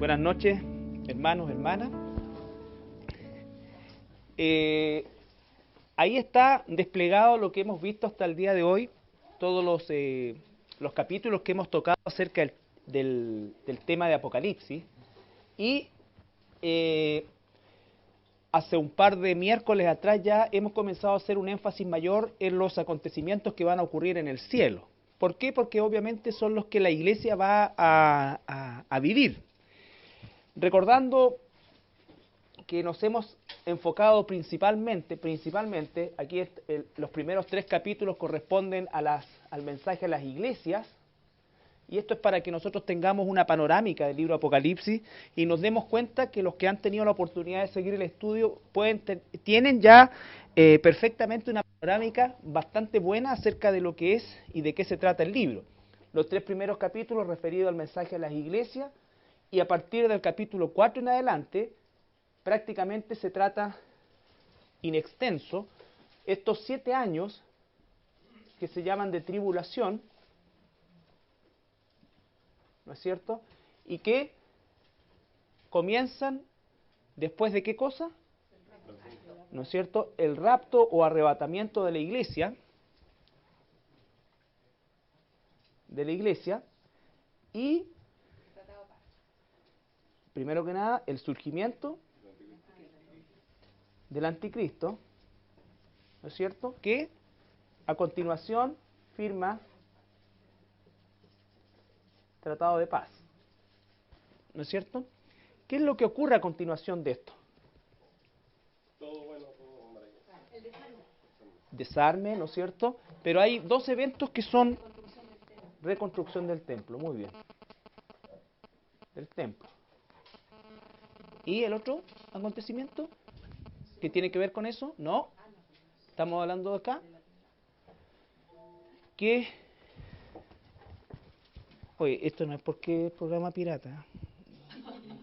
Buenas noches, hermanos, hermanas. Ahí está desplegado lo que hemos visto hasta el día de hoy, todos los capítulos que hemos tocado acerca del tema de Apocalipsis. Y hace un par de miércoles atrás ya hemos comenzado a hacer un énfasis mayor en los acontecimientos que van a ocurrir en el cielo. ¿Por qué? Porque obviamente son los que la iglesia va a vivir. Recordando que nos hemos enfocado principalmente, aquí los primeros 3 capítulos corresponden al mensaje a las iglesias, y esto es para que nosotros tengamos una panorámica del libro Apocalipsis y nos demos cuenta que los que han tenido la oportunidad de seguir el estudio tienen ya perfectamente una panorámica bastante buena acerca de lo que es y de qué se trata el libro. Los 3 primeros capítulos referidos al mensaje a las iglesias, y a partir del capítulo 4 en adelante prácticamente se trata in extenso estos 7 años que se llaman de tribulación, ¿no es cierto? Y que comienzan después de ¿qué cosa? ¿No es cierto? El rapto o arrebatamiento de la iglesia, y primero que nada el surgimiento del anticristo, ¿no es cierto? Que a continuación firma tratado de paz, ¿no es cierto? ¿Qué es lo que ocurre a continuación de esto? Todo bueno, todo maravilloso. El Desarme, ¿no es cierto? Pero hay 2 eventos que son reconstrucción del templo, muy bien. El templo. ¿Y el otro acontecimiento que tiene que ver con eso? No. Estamos hablando de acá. Que oye, esto no es porque es programa pirata,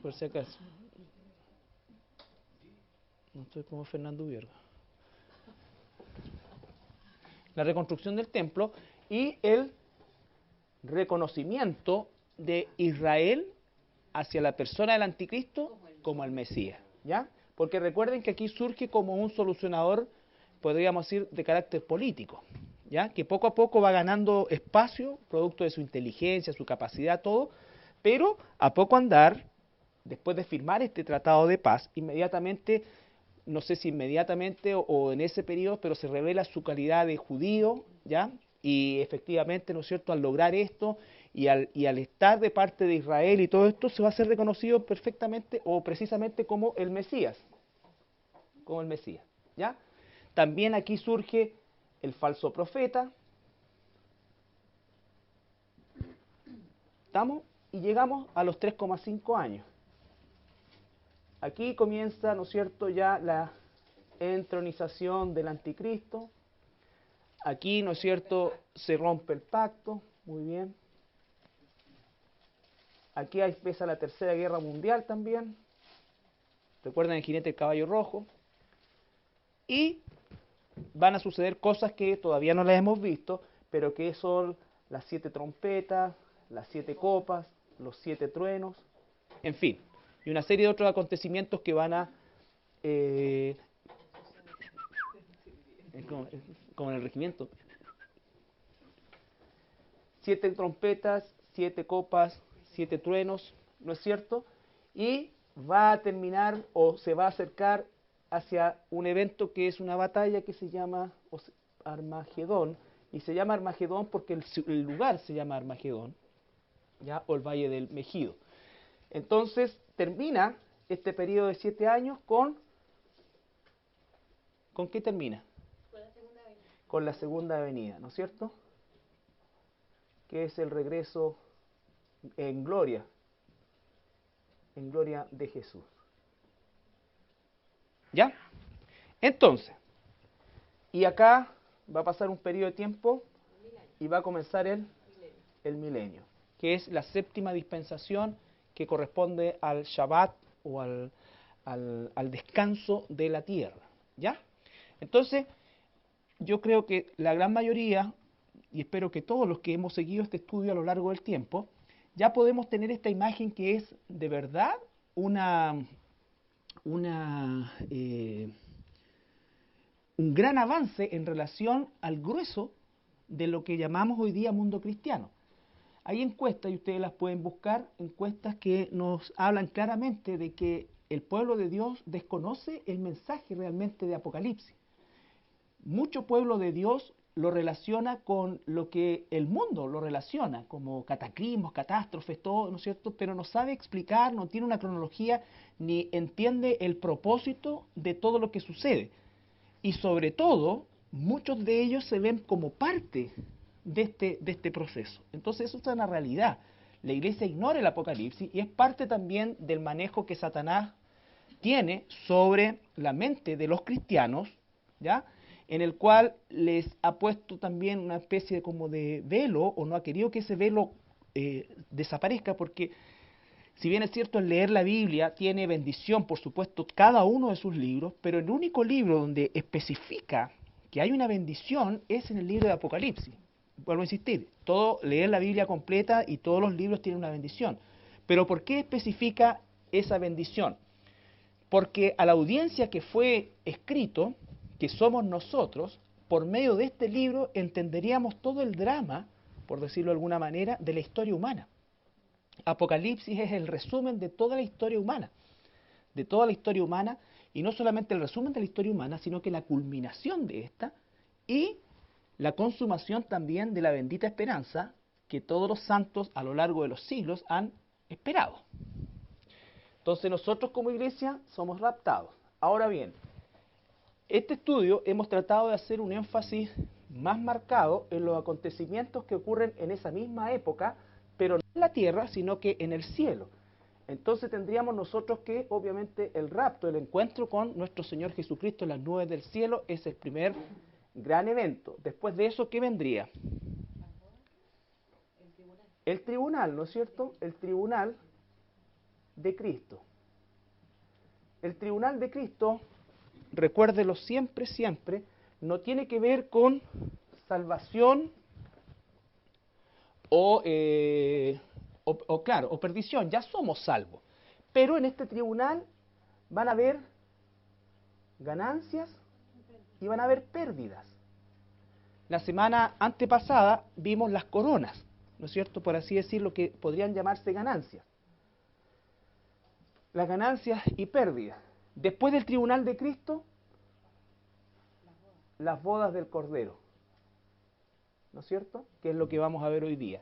por si acaso. No estoy como Fernando Vierga. La reconstrucción del templo y el reconocimiento de Israel hacia la persona del anticristo como el Mesías, ¿ya? Porque recuerden que aquí surge como un solucionador, podríamos decir, de carácter político, ¿ya? Que poco a poco va ganando espacio, producto de su inteligencia, su capacidad, todo, pero a poco andar, después de firmar este tratado de paz, inmediatamente, no sé si inmediatamente o en ese periodo, pero se revela su calidad de judío, ¿ya? Y efectivamente, ¿no es cierto?, al lograr esto y al estar de parte de Israel y todo esto, se va a ser reconocido perfectamente o precisamente como el Mesías, ¿ya? También aquí surge el falso profeta, ¿estamos? Y llegamos a los 3,5 años. Aquí comienza, ¿no es cierto?, ya la entronización del anticristo. Aquí, ¿no es cierto?, se rompe el pacto, muy bien. Aquí empieza la Tercera Guerra Mundial también. Recuerden el jinete del caballo rojo. Y van a suceder cosas que todavía no las hemos visto, pero que son las 7 trompetas, las 7 copas, los 7 truenos, en fin. Y una serie de otros acontecimientos que van a... como en el regimiento. 7 trompetas, 7 copas, 7 truenos, ¿no es cierto? Y va a terminar o se va a acercar hacia un evento que es una batalla que se llama Armagedón, y se llama Armagedón porque el lugar se llama Armagedón, ¿ya? O el Valle del Megido. Entonces termina este periodo de 7 años ¿con qué termina? Con la segunda venida, ¿no es cierto? Que es el regreso en gloria de Jesús. ¿Ya? Entonces, y acá va a pasar un periodo de tiempo y va a comenzar el milenio, que es la 7ª dispensación que corresponde al Shabbat o al descanso de la tierra. ¿Ya? Entonces, yo creo que la gran mayoría, y espero que todos los que hemos seguido este estudio a lo largo del tiempo, ya podemos tener esta imagen que es de verdad un gran avance en relación al grueso de lo que llamamos hoy día mundo cristiano. Hay encuestas, y ustedes las pueden buscar, encuestas que nos hablan claramente de que el pueblo de Dios desconoce el mensaje realmente de Apocalipsis. Mucho pueblo de Dios lo relaciona con lo que el mundo lo relaciona, como cataclismos, catástrofes, todo, ¿no es cierto? Pero no sabe explicar, no tiene una cronología, ni entiende el propósito de todo lo que sucede. Y sobre todo, muchos de ellos se ven como parte de este proceso. Entonces eso es una realidad. La iglesia ignora el Apocalipsis y es parte también del manejo que Satanás tiene sobre la mente de los cristianos, ¿ya? En el cual les ha puesto también una especie como de velo, o no ha querido que ese velo desaparezca, porque si bien es cierto, el leer la Biblia tiene bendición, por supuesto, cada uno de sus libros, pero el único libro donde especifica que hay una bendición es en el libro de Apocalipsis. Vuelvo a insistir, leer la Biblia completa y todos los libros tienen una bendición. Pero ¿por qué especifica esa bendición? Porque a la audiencia que fue escrito, que somos nosotros, por medio de este libro entenderíamos todo el drama, por decirlo de alguna manera, de la historia humana. Apocalipsis es el resumen de toda la historia humana, y no solamente el resumen de la historia humana, sino que la culminación de esta y la consumación también de la bendita esperanza que todos los santos a lo largo de los siglos han esperado. Entonces nosotros como iglesia somos raptados. Ahora bien, este estudio hemos tratado de hacer un énfasis más marcado en los acontecimientos que ocurren en esa misma época, pero no en la tierra, sino que en el cielo. Entonces tendríamos nosotros que, obviamente, el rapto, el encuentro con nuestro Señor Jesucristo en las nubes del cielo, es el primer gran evento. Después de eso, ¿qué vendría? El tribunal, ¿no es cierto? El tribunal de Cristo. El tribunal de Cristo, recuérdelo siempre, siempre, no tiene que ver con salvación o perdición. Ya somos salvos. Pero en este tribunal van a haber ganancias y van a haber pérdidas. La semana antepasada vimos las coronas, ¿no es cierto? Por así decirlo, que podrían llamarse ganancias. Las ganancias y pérdidas. Después del tribunal de Cristo, las bodas del Cordero, ¿no es cierto? Que es lo que vamos a ver hoy día.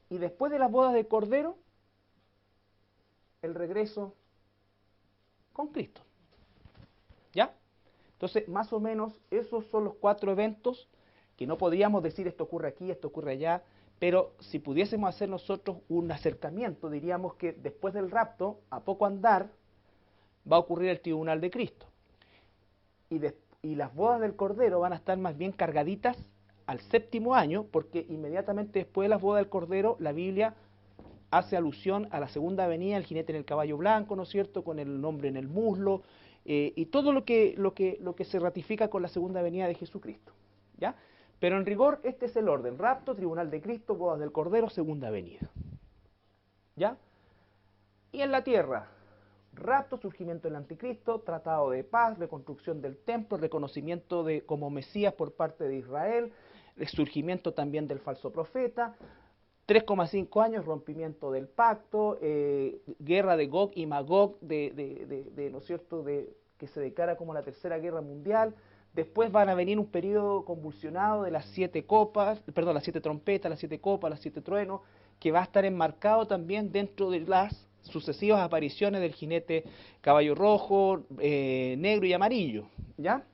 Y después de las bodas del Cordero, el regreso con Cristo. ¿Ya? Entonces, más o menos, esos son los 4 eventos que no podríamos decir esto ocurre aquí, esto ocurre allá, pero si pudiésemos hacer nosotros un acercamiento, diríamos que después del rapto, a poco andar, va a ocurrir el tribunal de Cristo. Y las bodas del Cordero van a estar más bien cargaditas al 7º año, porque inmediatamente después de las bodas del Cordero, la Biblia hace alusión a la segunda venida, el jinete en el caballo blanco, ¿no es cierto?, con el nombre en el muslo, y todo lo que se ratifica con la segunda venida de Jesucristo, ¿ya? Pero en rigor este es el orden: rapto, tribunal de Cristo, bodas del Cordero, segunda venida, ¿ya? Y en la tierra, rapto, surgimiento del anticristo, tratado de paz, reconstrucción del templo, reconocimiento de como Mesías por parte de Israel, el surgimiento también del falso profeta, 3,5 años, rompimiento del pacto, guerra de Gog y Magog, ¿no es cierto?, que se declara como la tercera guerra mundial. Después van a venir un periodo convulsionado de las 7 trompetas, las 7 copas, las 7 truenos, que va a estar enmarcado también dentro de las sucesivas apariciones del jinete caballo rojo, negro y amarillo, ¿ya?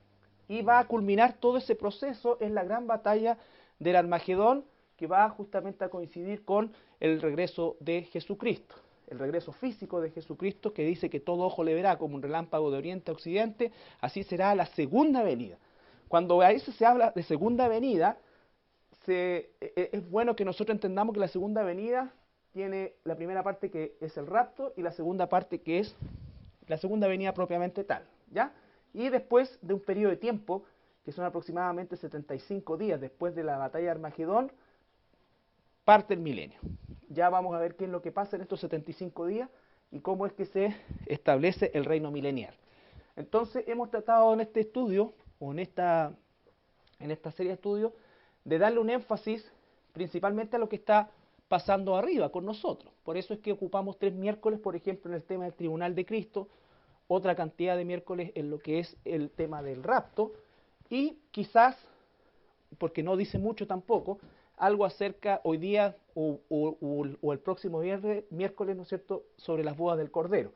Y va a culminar todo ese proceso en la gran batalla del Armagedón, que va justamente a coincidir con el regreso de Jesucristo, el regreso físico de Jesucristo, que dice que todo ojo le verá como un relámpago de oriente a occidente. Así será la segunda venida. Cuando a eso se habla de segunda venida, es bueno que nosotros entendamos que la segunda venida tiene la primera parte, que es el rapto, y la segunda parte, que es la segunda venida propiamente tal, ¿ya? Y después de un periodo de tiempo, que son aproximadamente 75 días después de la batalla de Armagedón, parte el milenio, ya vamos a ver qué es lo que pasa en estos 75 días y cómo es que se establece el reino milenial. Entonces hemos tratado en este estudio, o en esta serie de estudios, de darle un énfasis principalmente a lo que está pasando arriba con nosotros. Por eso es que ocupamos 3 miércoles, por ejemplo, en el tema del tribunal de Cristo, otra cantidad de miércoles en lo que es el tema del rapto, y quizás, porque no dice mucho tampoco, algo acerca hoy día o el próximo miércoles, ¿no es cierto?, sobre las bodas del Cordero.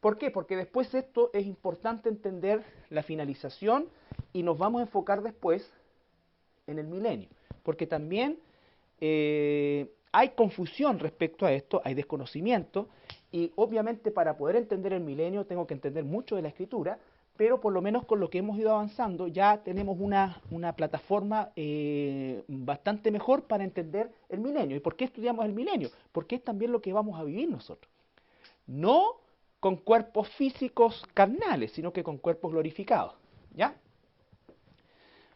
¿Por qué? Porque después esto es importante entender la finalización y nos vamos a enfocar después en el milenio. Porque también hay confusión respecto a esto, hay desconocimiento, y obviamente para poder entender el milenio tengo que entender mucho de la Escritura, pero por lo menos con lo que hemos ido avanzando ya tenemos una plataforma bastante mejor para entender el milenio. ¿Y por qué estudiamos el milenio? Porque es también lo que vamos a vivir nosotros. No con cuerpos físicos carnales, sino que con cuerpos glorificados. ¿Ya?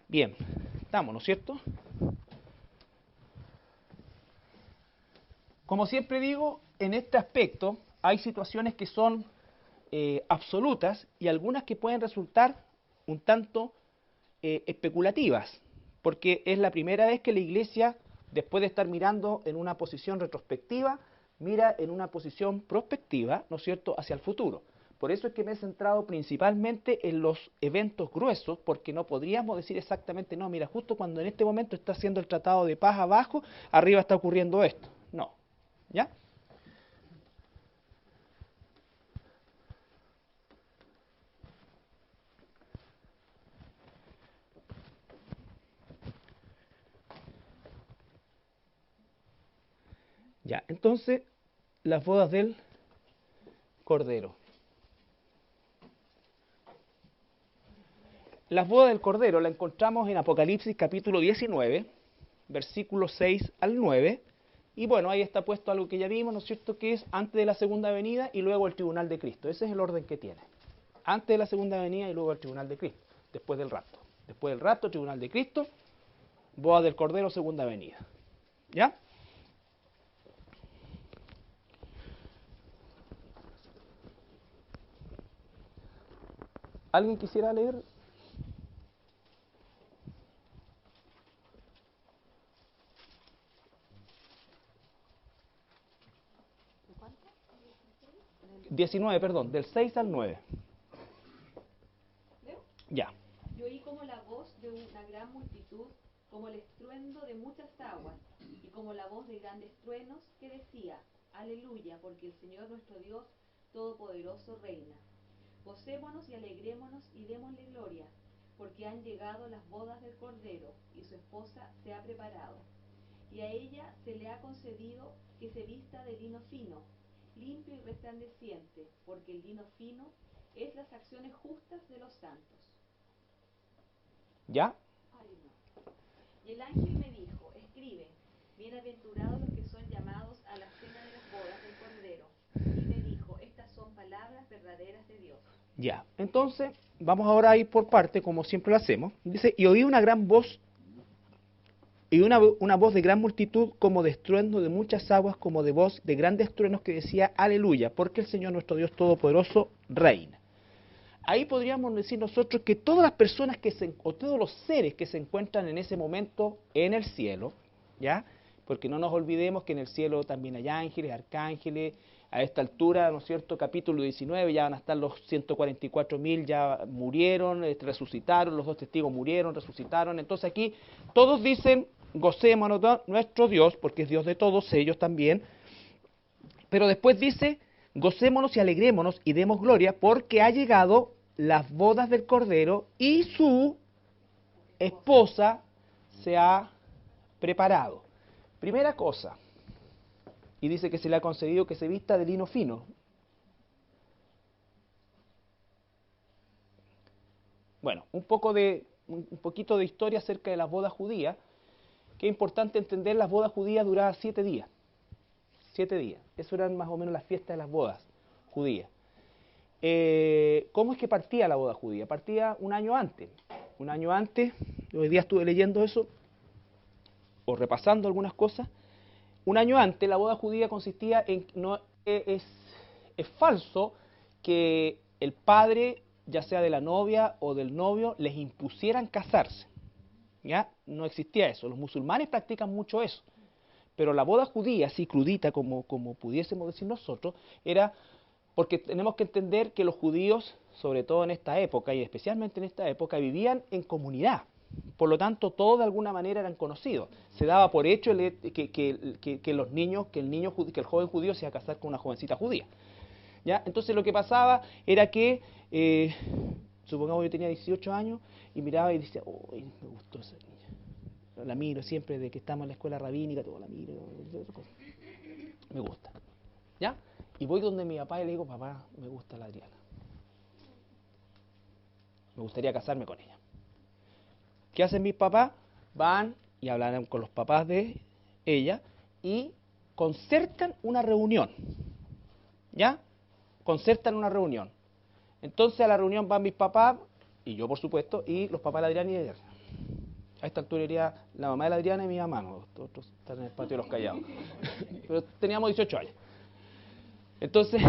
Bien, estamos, ¿no es cierto? Como siempre digo, en este aspecto hay situaciones que son absolutas y algunas que pueden resultar un tanto especulativas, porque es la primera vez que la Iglesia, después de estar mirando en una posición retrospectiva, mira en una posición prospectiva, ¿no es cierto?, hacia el futuro. Por eso es que me he centrado principalmente en los eventos gruesos, porque no podríamos decir exactamente, no, mira, justo cuando en este momento está haciendo el tratado de paz abajo, arriba está ocurriendo esto. No, ¿ya? Ya, entonces, las bodas del Cordero. Las bodas del Cordero la encontramos en Apocalipsis capítulo 19, versículos 6 al 9, y bueno, ahí está puesto algo que ya vimos, ¿no es cierto?, que es antes de la segunda venida y luego el tribunal de Cristo. Ese es el orden que tiene. Antes de la segunda venida y luego el tribunal de Cristo, después del rapto. Después del rapto, tribunal de Cristo, bodas del Cordero, segunda venida. ¿Ya? ¿Alguien quisiera leer? ¿Cuánto? 19, perdón, del 6 al 9. ¿Leo? Ya. Yo oí como la voz de una gran multitud, como el estruendo de muchas aguas, y como la voz de grandes truenos, que decía, Aleluya, porque el Señor nuestro Dios Todopoderoso reina. Gocémonos y alegrémonos y démosle gloria, porque han llegado las bodas del Cordero, y su esposa se ha preparado. Y a ella se le ha concedido que se vista de lino fino, limpio y resplandeciente, porque el lino fino es las acciones justas de los santos. ¿Ya? Y el ángel me dijo, escribe, bienaventurados los que son llamados a la cena de las bodas del Cordero. Y me dijo, estas son palabras verdaderas de Dios. Ya. Entonces, vamos ahora a ir por parte, como siempre lo hacemos. Dice, y oí una gran voz, y una voz de gran multitud, como de estruendo de muchas aguas, como de voz de grandes truenos, que decía, Aleluya, porque el Señor nuestro Dios Todopoderoso reina. Ahí podríamos decir nosotros que todas las personas o todos los seres que se encuentran en ese momento en el cielo, ¿ya? Porque no nos olvidemos que en el cielo también hay ángeles, arcángeles, a esta altura, ¿no es cierto?, capítulo 19, ya van a estar los 144.000, ya murieron, resucitaron, los 2 testigos murieron, resucitaron, entonces aquí todos dicen, gocémonos de nuestro Dios, porque es Dios de todos, ellos también, pero después dice, gocémonos y alegrémonos y demos gloria porque ha llegado las bodas del Cordero y su esposa se ha preparado. Primera cosa, y dice que se le ha concedido que se vista de lino fino. Bueno, un poquito de historia acerca de las bodas judías, que es importante entender, las bodas judías duraban 7 días. 7 días. Eso eran más o menos las fiestas de las bodas judías. ¿Cómo es que partía la boda judía? Partía un año antes. Un año antes, hoy día estuve leyendo eso, o repasando algunas cosas, un año antes, la boda judía consistía en, no es falso que el padre, ya sea de la novia o del novio, les impusieran casarse. ¿Ya? No existía eso. Los musulmanes practican mucho eso. Pero la boda judía, así crudita como pudiésemos decir nosotros, era porque tenemos que entender que los judíos, sobre todo en esta época y especialmente en esta época, vivían en comunidad. Por lo tanto, todos de alguna manera eran conocidos. Se daba por hecho que los niños, que el joven judío se iba a casar con una jovencita judía. ¿Ya? Entonces lo que pasaba era que, supongamos yo tenía 18 años y miraba y decía, uy, me gustó esa niña. La miro siempre desde que estamos en la escuela rabínica, todo la miro, me gusta. ¿Ya? Y voy donde mi papá y le digo, papá, me gusta la Adriana. Me gustaría casarme con ella. ¿Qué hacen mis papás? Van y hablan con los papás de ella y concertan una reunión. ¿Ya? Concertan una reunión. Entonces a la reunión van mis papás, y yo por supuesto, y los papás de Adriana y de Adriana. A esta altura iría la mamá de la Adriana y mi mamá, no, otros están en el patio de los callados. Pero teníamos 18 años. Entonces,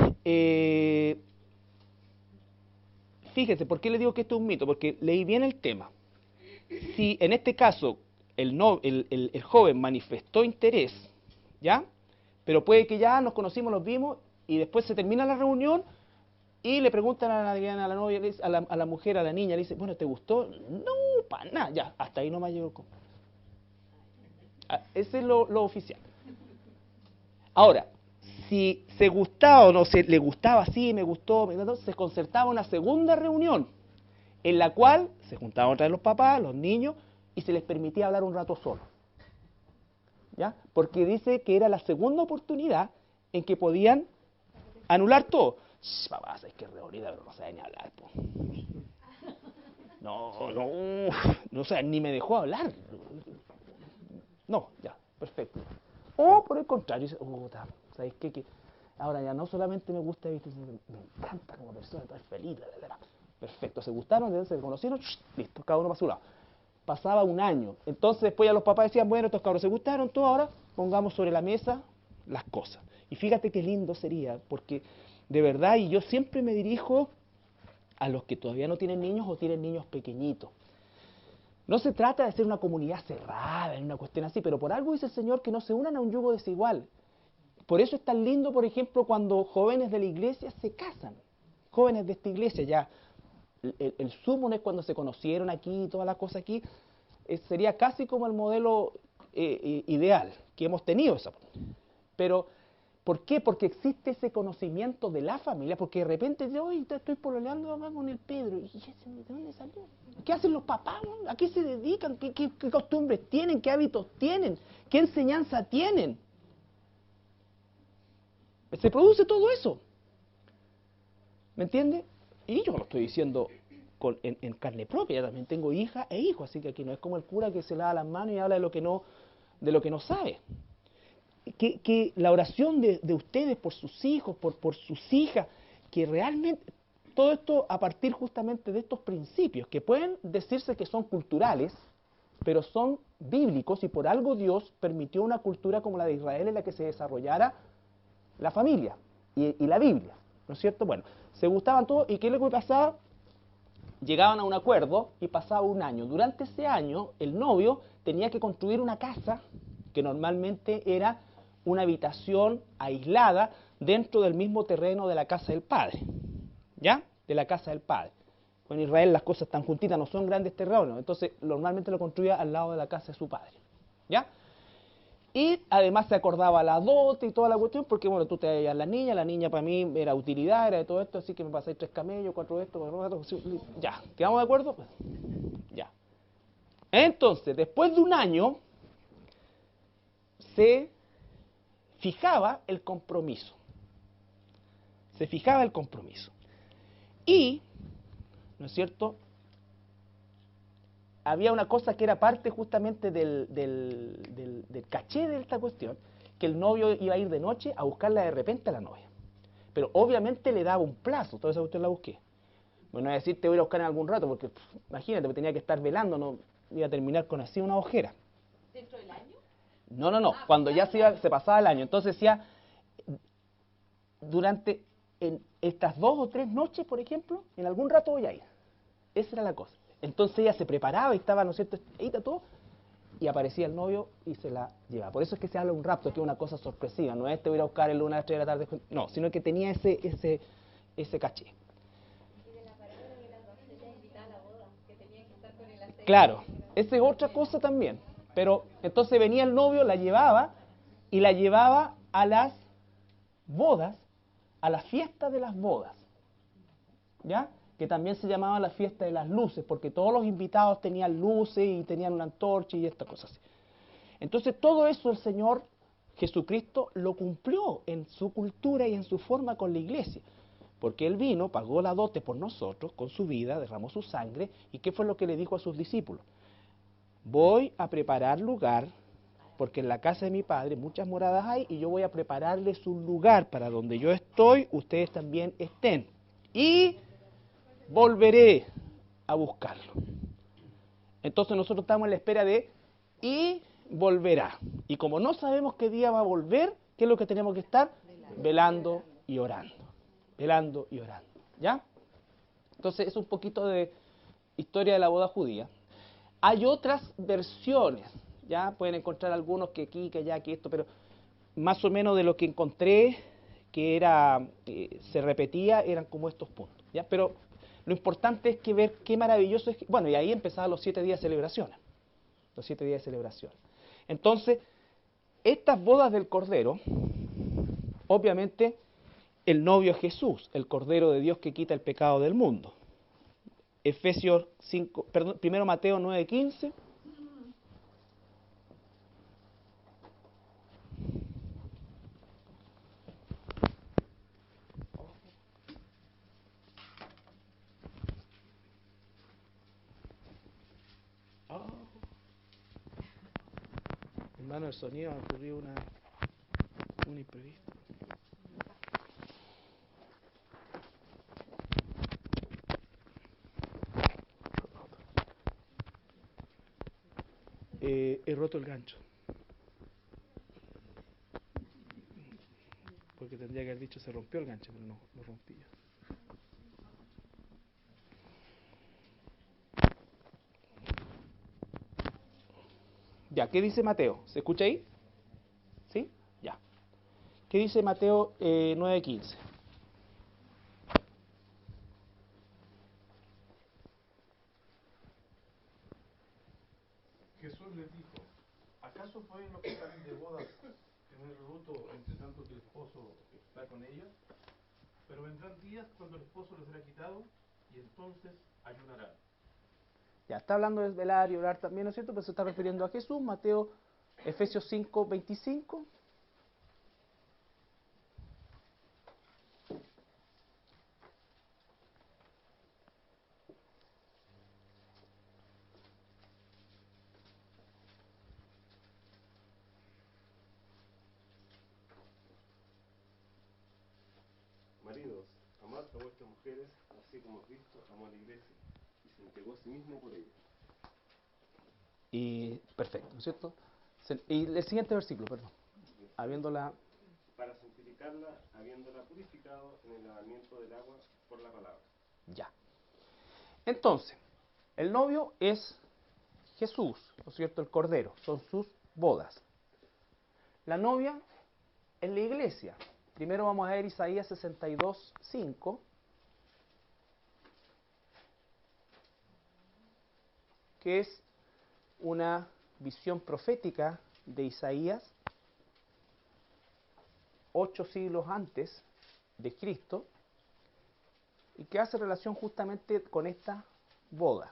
fíjense, ¿por qué le digo que esto es un mito? Porque leí bien el tema. Si en este caso el joven manifestó interés, ¿ya? Pero puede que ya nos conocimos, nos vimos, y después se termina la reunión y le preguntan a la Adriana, a la novia, a la mujer, a la niña, le dice, bueno, ¿te gustó? No, para nada, ya, hasta ahí nomás llegó. Ese es lo oficial. Ahora, si se gustaba o no se le gustaba, sí, me gustó, se concertaba una segunda reunión en la cual se juntaban otra vez los papás, los niños, y se les permitía hablar un rato solo. ¿Ya? Porque dice que era la segunda oportunidad en que podían anular todo. Papá, sabes que reunida, pero no sabe ni hablar. Po. No sé, ni me dejó hablar. No, ya, perfecto. O por el contrario, dice, ¿sabes qué? Ahora ya no solamente me gusta, me encanta como persona, estoy feliz, perfecto, se gustaron, se conocieron, listo, cada uno para su lado. Pasaba un año, entonces después ya los papás decían, bueno, estos cabros se gustaron, todos ahora pongamos sobre la mesa las cosas. Y fíjate qué lindo sería, porque de verdad, y yo siempre me dirijo a los que todavía no tienen niños o tienen niños pequeñitos. No se trata de ser una comunidad cerrada, en una cuestión así, pero por algo dice el Señor que no se unan a un yugo desigual. Por eso es tan lindo, por ejemplo, cuando jóvenes de la iglesia se casan. Jóvenes de esta iglesia, ya el sumo es cuando se conocieron aquí, toda la cosa aquí, sería casi como el modelo ideal que hemos tenido. Pero, ¿por qué? Porque existe ese conocimiento de la familia, porque de repente, hoy estoy pololeando con el Pedro, ¿y ese de dónde salió? ¿Qué hacen los papás? ¿A qué se dedican? ¿Qué costumbres tienen? ¿Qué hábitos tienen? ¿Qué enseñanza tienen? Se produce todo eso. ¿Me entiende? Y yo lo estoy diciendo en carne propia, yo también tengo hija e hijo, así que aquí no es como el cura que se lava las manos y habla de lo que no sabe. Que la oración de ustedes por sus hijos, por sus hijas, que realmente, todo esto a partir justamente de estos principios, que pueden decirse que son culturales, pero son bíblicos, y por algo Dios permitió una cultura como la de Israel en la que se desarrollara la familia y la Biblia, ¿no es cierto? Bueno, se gustaban todos, y ¿qué es lo que pasaba? Llegaban a un acuerdo y pasaba un año. Durante ese año, el novio tenía que construir una casa que normalmente era una habitación aislada dentro del mismo terreno de la casa del padre, ¿ya? De la casa del padre. En Israel las cosas están juntitas, no son grandes terrenos, entonces normalmente lo construía al lado de la casa de su padre, ¿ya? Y además se acordaba la dote y toda la cuestión, porque bueno, tú te veías la niña para mí era utilidad, era de todo esto, así que me pasáis 3 camellos, 4 de esto, 4 de esto, ya, ¿quedamos de acuerdo? Pues, ya. Entonces, después de un año, se fijaba el compromiso. Se fijaba el compromiso. Y, ¿no es cierto?, había una cosa que era parte justamente del caché de esta cuestión, que el novio iba a ir de noche a buscarla de repente a la novia. Pero obviamente le daba un plazo, toda esa cuestión la busqué. Bueno, no voy a decir te voy a buscar en algún rato, porque imagínate, me tenía que estar velando, no iba a terminar con así una ojera. ¿Dentro del año? No. Cuando ya se pasaba el año. Entonces decía, durante estas 2 o 3 noches, por ejemplo, en algún rato voy a ir. Esa era la cosa. Entonces ella se preparaba y estaba, ¿no es cierto?, ahí está todo, y aparecía el novio y se la llevaba. Por eso es que se habla de un rapto, que es una cosa sorpresiva. No es te voy a ir a buscar el 1 a las 3 de la tarde. No, sino que tenía ese caché. Y de la parábola de las doncellas invitada a la boda, que tenía que estar con el aceite. Claro, esa es otra cosa también. Pero entonces venía el novio, la llevaba y la llevaba a las bodas, a la fiesta de las bodas, ¿ya? Que también se llamaba la fiesta de las luces, porque todos los invitados tenían luces y tenían una antorcha y estas cosas así. Entonces todo eso el Señor Jesucristo lo cumplió en su cultura y en su forma con la iglesia, porque Él vino, pagó la dote por nosotros con su vida, derramó su sangre, y ¿qué fue lo que le dijo a sus discípulos? Voy a preparar lugar, porque en la casa de mi Padre muchas moradas hay, y yo voy a prepararles un lugar para donde yo estoy, ustedes también estén. Y volveré a buscarlo. Entonces nosotros estamos en la espera de y volverá. Y como no sabemos qué día va a volver, ¿qué es lo que tenemos que estar? Velando y orando. Velando y orando. ¿Ya? Entonces es un poquito de historia de la boda judía. Hay otras versiones, ya pueden encontrar algunos que aquí, que allá, que esto, pero más o menos de lo que encontré que era se repetía eran como estos puntos, ¿ya? Pero lo importante es que ver qué maravilloso es. Bueno, y ahí empezaban los 7 días de celebraciones. Los 7 días de celebración. Entonces, estas bodas del Cordero, obviamente, el novio es Jesús, el Cordero de Dios que quita el pecado del mundo. Efesios 5, perdón, 1 Mateo 9:15. Oh. Hermano, el sonido ha ocurrido un imprevisto. He roto el gancho. Porque tendría que haber dicho se rompió el gancho, pero no, lo rompí yo. Ya, ¿qué dice Mateo? ¿Se escucha ahí? ¿Sí? Ya. ¿Qué dice Mateo 9:15? Jesús les dijo, ¿acaso pueden los que están de bodas tener luto entre tanto que el esposo está con ellos? Pero vendrán días cuando el esposo les será quitado y entonces ayunarán. Ya, está hablando de velar y orar también, ¿no es cierto? Pero se está refiriendo a Jesús, Efesios 5:25. Maridos, amad a vuestras mujeres, así como Cristo amó a la iglesia y se entregó a sí mismo por ella. Y perfecto, ¿no es cierto? Y el siguiente versículo, perdón. Habiéndola. Para santificarla, habiéndola purificado en el lavamiento del agua por la palabra. Ya. Entonces, el novio es Jesús, ¿no es cierto? El Cordero, son sus bodas. La novia es la iglesia. Primero vamos a ver Isaías 62:5. Que es una visión profética de Isaías 8 siglos antes de Cristo y que hace relación justamente con esta boda.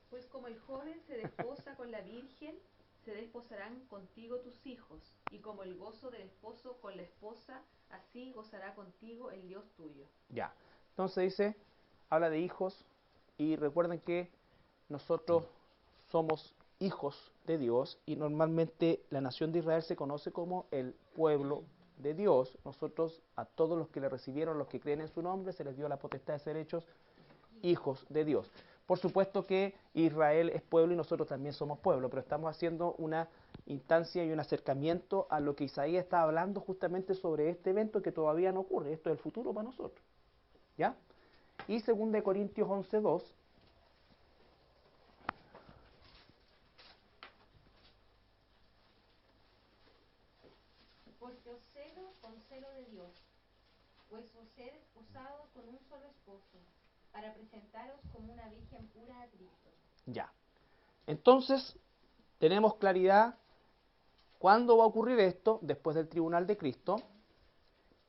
Pues como el joven se desposa con la virgen, se desposarán contigo tus hijos, y como el gozo del esposo con la esposa, así gozará contigo el Dios tuyo. Ya, entonces dice, habla de hijos, y recuerden que nosotros somos hijos de Dios, y normalmente la nación de Israel se conoce como el pueblo de Dios. Nosotros, a todos los que le recibieron, los que creen en su nombre, se les dio la potestad de ser hechos hijos de Dios. Por supuesto que Israel es pueblo y nosotros también somos pueblo, pero estamos haciendo una instancia y un acercamiento a lo que Isaías está hablando justamente sobre este evento que todavía no ocurre. Esto es el futuro para nosotros, ¿ya? Y 2 Corintios 11:2. Porque os celo con celo de Dios, pues os he desposado con un solo esposo, para presentaros como una virgen pura a Cristo. Ya. Entonces, tenemos claridad cuándo va a ocurrir esto, después del tribunal de Cristo.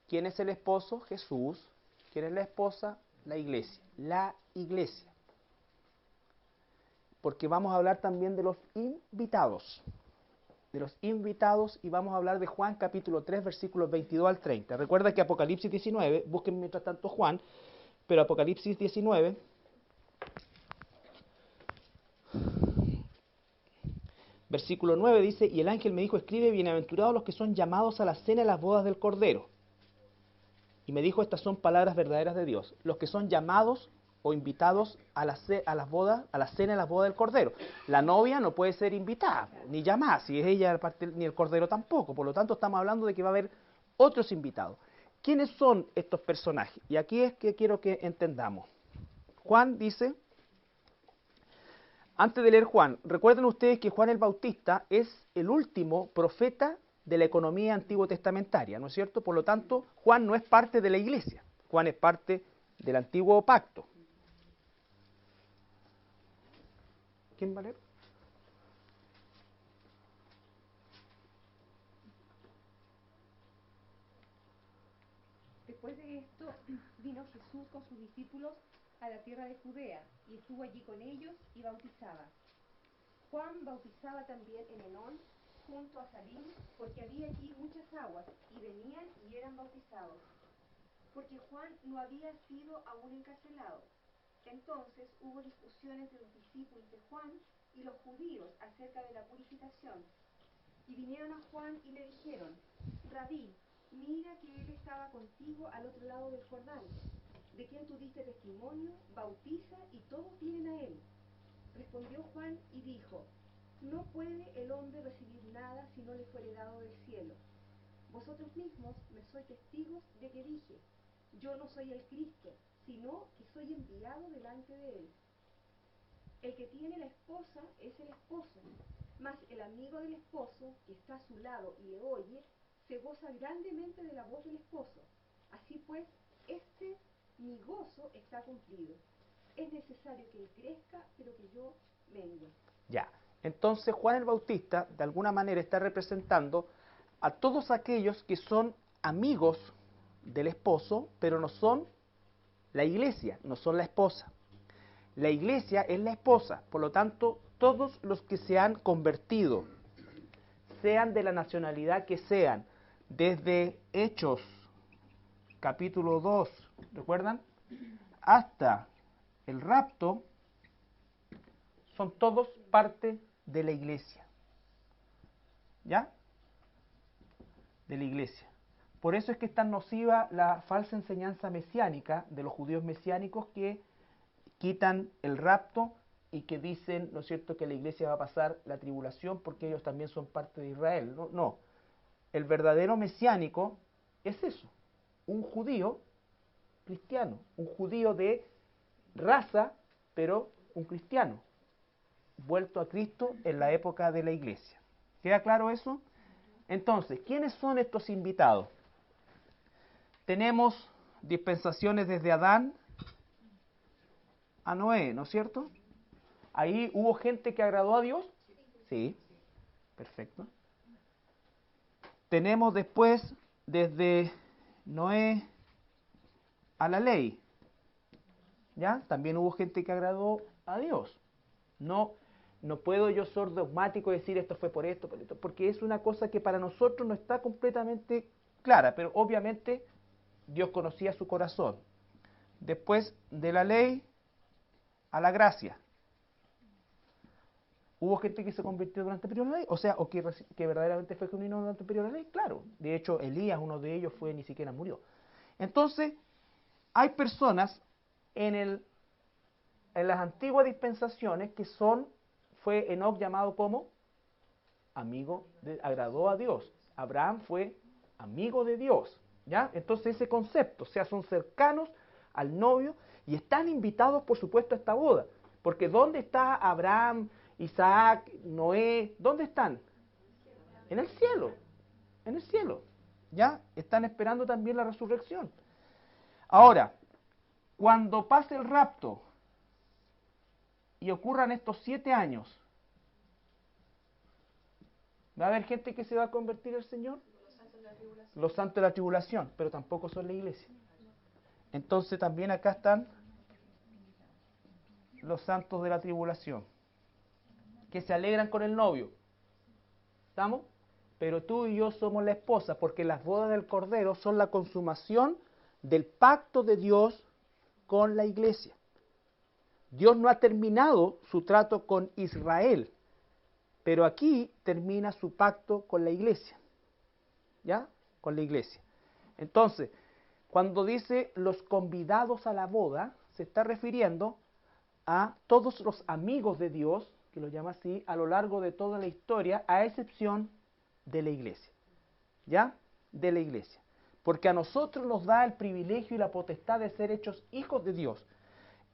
¿Quién es el esposo? Jesús. ¿Quién es la esposa? La iglesia. La iglesia. Porque vamos a hablar también de los invitados. De los invitados, y vamos a hablar de Juan capítulo 3, versículos 22 al 30. Recuerda que Apocalipsis 19, busquen mientras tanto Juan, pero Apocalipsis 19, versículo 9 dice: y el ángel me dijo, escribe, bienaventurados los que son llamados a la cena de las bodas del Cordero. Y me dijo, estas son palabras verdaderas de Dios. Los que son llamados o invitados a las bodas, a la cena de las bodas del Cordero. La novia no puede ser invitada, ni llamada, si es ella ni el Cordero tampoco. Por lo tanto, estamos hablando de que va a haber otros invitados. ¿Quiénes son estos personajes? Y aquí es que quiero que entendamos. Juan dice, antes de leer Juan, recuerden ustedes que Juan el Bautista es el último profeta de la economía antiguo testamentaria, ¿no es cierto? Por lo tanto, Juan no es parte de la iglesia. Juan es parte del antiguo pacto. ¿Quién va a leer? Después de esto, vino Jesús con sus discípulos a la tierra de Judea, y estuvo allí con ellos y bautizaba. Juan bautizaba también en Enón, junto a Salim, porque había allí muchas aguas, y venían y eran bautizados, porque Juan no había sido aún encarcelado. Entonces hubo discusiones de los discípulos de Juan y los judíos acerca de la purificación. Y vinieron a Juan y le dijeron, Rabí, mira que él estaba contigo al otro lado del Jordán, de quien tú diste testimonio, bautiza y todos vienen a él. Respondió Juan y dijo, no puede el hombre recibir nada si no le fuere dado del cielo. Vosotros mismos me sois testigos de que dije, yo no soy el Cristo, sino que soy enviado delante de él. El que tiene la esposa es el esposo, mas el amigo del esposo, que está a su lado y le oye, se goza grandemente de la voz del esposo. Así pues, mi gozo está cumplido. Es necesario que él crezca, pero que yo mengue. Ya, entonces Juan el Bautista de alguna manera está representando a todos aquellos que son amigos del esposo, pero no son la iglesia, no son la esposa. La iglesia es la esposa, por lo tanto, todos los que se han convertido, sean de la nacionalidad que sean, desde Hechos, capítulo 2, ¿recuerdan? Hasta el rapto, son todos parte de la iglesia. ¿Ya? De la iglesia. Por eso es que es tan nociva la falsa enseñanza mesiánica de los judíos mesiánicos que quitan el rapto y que dicen, ¿no es cierto?, que la iglesia va a pasar la tribulación porque ellos también son parte de Israel. No, no. El verdadero mesiánico es eso, un judío cristiano, un judío de raza, pero un cristiano, vuelto a Cristo en la época de la iglesia. ¿Queda claro eso? Entonces, ¿quiénes son estos invitados? Tenemos dispensaciones desde Adán a Noé, ¿no es cierto? ¿Ahí hubo gente que agradó a Dios? Sí, perfecto. Tenemos después desde Noé a la ley, ¿ya? También hubo gente que agradó a Dios. No puedo yo ser dogmático y decir esto fue por esto, porque es una cosa que para nosotros no está completamente clara, pero obviamente Dios conocía su corazón. después de la ley a la gracia. ¿Hubo gente que se convirtió durante el periodo de la ley? O sea, o que verdaderamente fue genuino durante el periodo de la ley. Claro. De hecho, Elías, uno de ellos, ni siquiera murió. Entonces, hay personas en las antiguas dispensaciones que fue Enoc llamado como agradó a Dios. Abraham fue amigo de Dios. ¿Ya? Entonces ese concepto, o sea, son cercanos al novio y están invitados, por supuesto, a esta boda. Porque ¿dónde está Abraham, Isaac, Noé? ¿Dónde están? En el cielo. En el cielo. ¿Ya? Están esperando también la resurrección. Ahora, cuando pase el rapto y ocurran estos 7 años, ¿va a haber gente que se va a convertir al Señor? Los santos de la tribulación, pero tampoco son la iglesia. Entonces también acá están los santos de la tribulación, que se alegran con el novio. ¿Estamos? Pero tú y yo somos la esposa, porque las bodas del Cordero son la consumación del pacto de Dios con la iglesia. Dios no ha terminado su trato con Israel, pero aquí termina su pacto con la iglesia. ¿Ya? Con la iglesia. Entonces, cuando dice los convidados a la boda, se está refiriendo a todos los amigos de Dios, que lo llama así, a lo largo de toda la historia, a excepción de la iglesia. ¿Ya? De la iglesia. Porque a nosotros nos da el privilegio y la potestad de ser hechos hijos de Dios.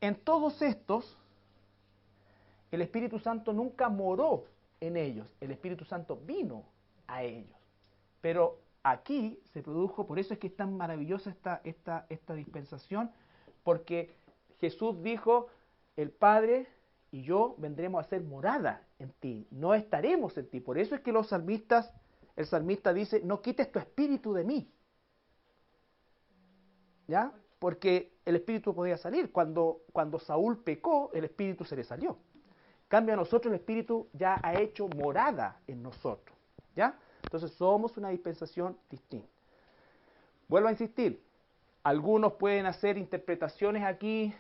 En todos estos, el Espíritu Santo nunca moró en ellos. El Espíritu Santo vino a ellos. Pero aquí se produjo, por eso es que es tan maravillosa esta dispensación, porque Jesús dijo, el Padre y yo vendremos a ser morada en ti, no estaremos en ti. Por eso es que el salmista dice, no quites tu espíritu de mí. ¿Ya? Porque el espíritu podía salir. Cuando Saúl pecó, el espíritu se le salió. En cambio a nosotros el espíritu ya ha hecho morada en nosotros. ¿Ya? Entonces somos una dispensación distinta. Vuelvo a insistir, algunos pueden hacer interpretaciones aquí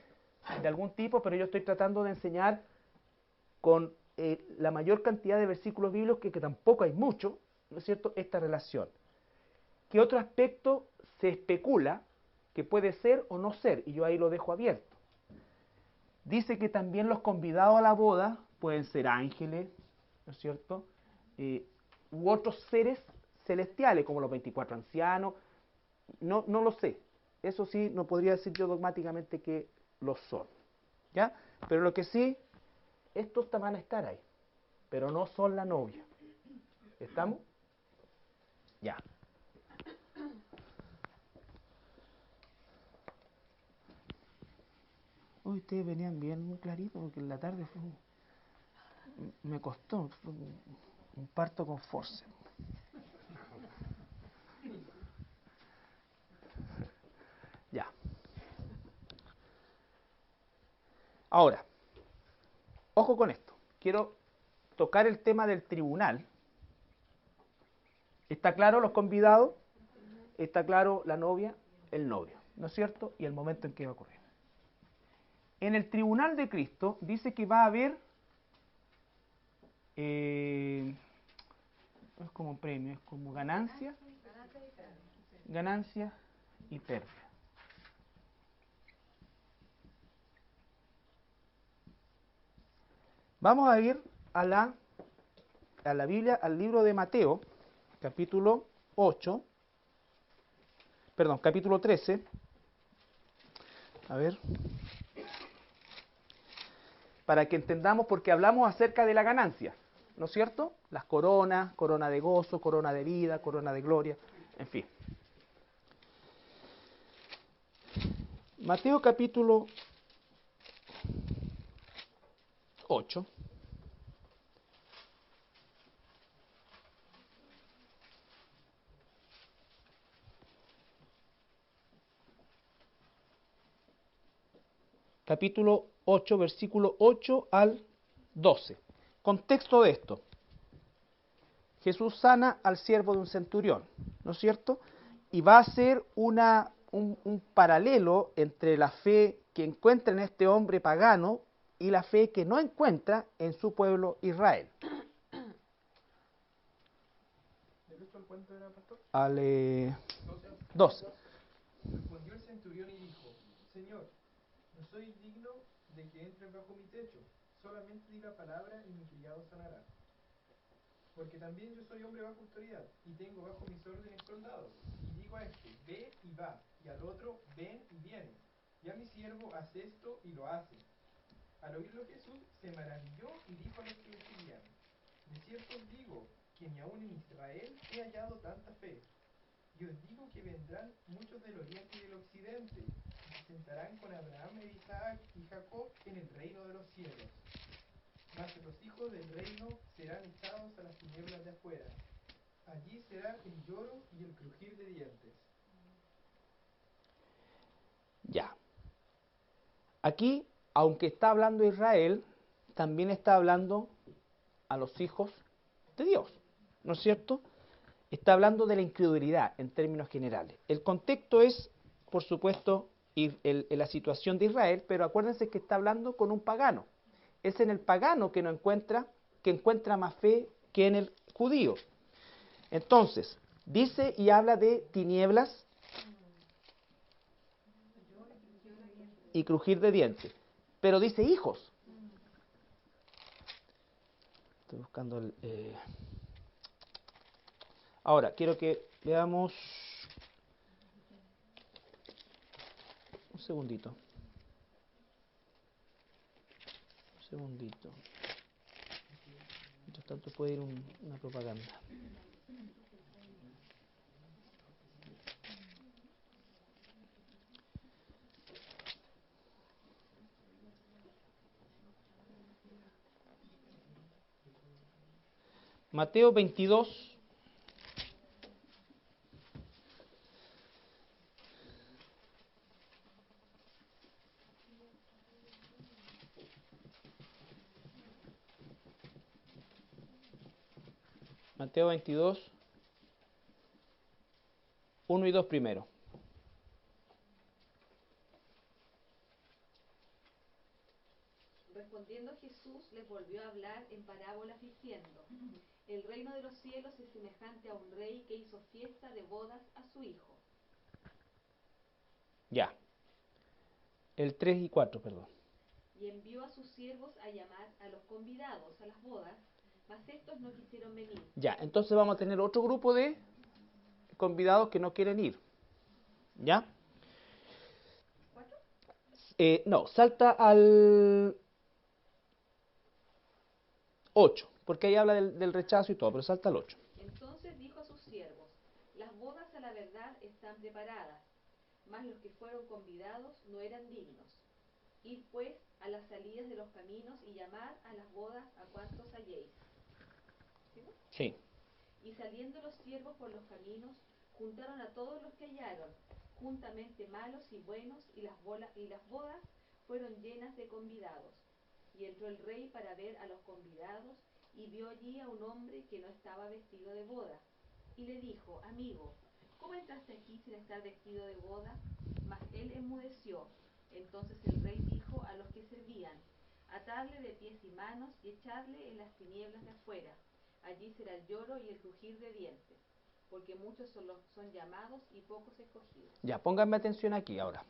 de algún tipo, pero yo estoy tratando de enseñar con la mayor cantidad de versículos bíblicos, que tampoco hay mucho, ¿no es cierto?, esta relación. ¿Qué otro aspecto se especula que puede ser o no ser? Y yo ahí lo dejo abierto. Dice que también los convidados a la boda pueden ser ángeles, ¿no es cierto?, u otros seres celestiales, como los 24 ancianos, no lo sé. Eso sí, no podría decir yo dogmáticamente que lo son. ¿Ya? Pero lo que sí, estos van a estar ahí, pero no son la novia. ¿Estamos? Ya. Uy, ustedes venían bien muy clarito, porque en la tarde me costó, fue un parto con force. Ya. Ahora, ojo con esto. Quiero tocar el tema del tribunal. ¿Está claro los convidados? ¿Está claro la novia? El novio, ¿no es cierto? Y el momento en que va a ocurrir. En el tribunal de Cristo dice que va a haber no es como premio, es como ganancia y pérdida. Vamos a ir a la Biblia, al libro de Mateo, capítulo 13. A ver. Para que entendamos, porque hablamos acerca de la ganancia, ¿no es cierto? Las coronas, corona de gozo, corona de vida, corona de gloria, en fin. Mateo capítulo 8. Capítulo 8, versículo 8 al 12. Contexto de esto. Jesús sana al siervo de un centurión, ¿no es cierto? Y va a hacer una un paralelo entre la fe que encuentra en este hombre pagano y la fe que no encuentra en su pueblo Israel. ¿De qué el cuento era, pastor? Al 12. Respondió el centurión y dijo: Señor, no soy digno de que entren bajo mi techo, solamente di la palabra y mi criado sanará. Porque también yo soy hombre bajo autoridad, y tengo bajo mis órdenes soldados. Y digo a este, ve y va, y al otro, ven y viene. Y a mi siervo, haz esto, y lo hace. Al oírlo Jesús se maravilló y dijo a los que le seguían: de cierto os digo, que ni aun en Israel he hallado tanta fe. Y os digo que vendrán muchos del oriente y del occidente, y se sentarán con Abraham e Isaac y Jacob en el reino de los cielos. Mas los hijos del reino serán echados a las tinieblas de afuera. Allí será el lloro y el crujir de dientes. Ya. Aquí, aunque está hablando Israel, también está hablando a los hijos de Dios, ¿no es cierto? Está hablando de la incredulidad en términos generales. El contexto es, por supuesto, la situación de Israel, pero acuérdense que está hablando con un pagano. Es en el pagano que encuentra más fe que en el judío. Entonces, dice y habla de tinieblas y crujir de dientes, pero dice hijos. Estoy buscando el... Ahora, quiero que veamos... Un segundito. Mientras tanto puede ir una propaganda. Mateo 22. Mateo 22, 1 y 2 primero. Respondiendo Jesús les volvió a hablar en parábolas diciendo: el reino de los cielos es semejante a un rey que hizo fiesta de bodas a su hijo. Ya. El 3 y 4, perdón. Y envió a sus siervos a llamar a los convidados a las bodas, mas estos no quisieron venir. Ya, entonces vamos a tener otro grupo de convidados que no quieren ir. ¿Ya? ¿Cuatro? No, salta al 8, porque ahí habla del rechazo y todo, pero salta al 8. Entonces dijo a sus siervos: las bodas a la verdad están preparadas, mas los que fueron convidados no eran dignos. Id pues a las salidas de los caminos y llamad a las bodas a cuantos halléis. ¿Sí, no? Sí. Y saliendo los siervos por los caminos, juntaron a todos los que hallaron, juntamente malos y buenos, y las bodas fueron llenas de convidados. Y entró el rey para ver a los convidados, y vio allí a un hombre que no estaba vestido de boda. Y le dijo: amigo, ¿cómo entraste aquí sin estar vestido de boda? Mas él enmudeció. Entonces el rey dijo a los que servían: atadle de pies y manos y echadle en las tinieblas de afuera. Allí será el lloro y el crujir de dientes, porque muchos son llamados y pocos escogidos. Ya, pónganme atención aquí ahora.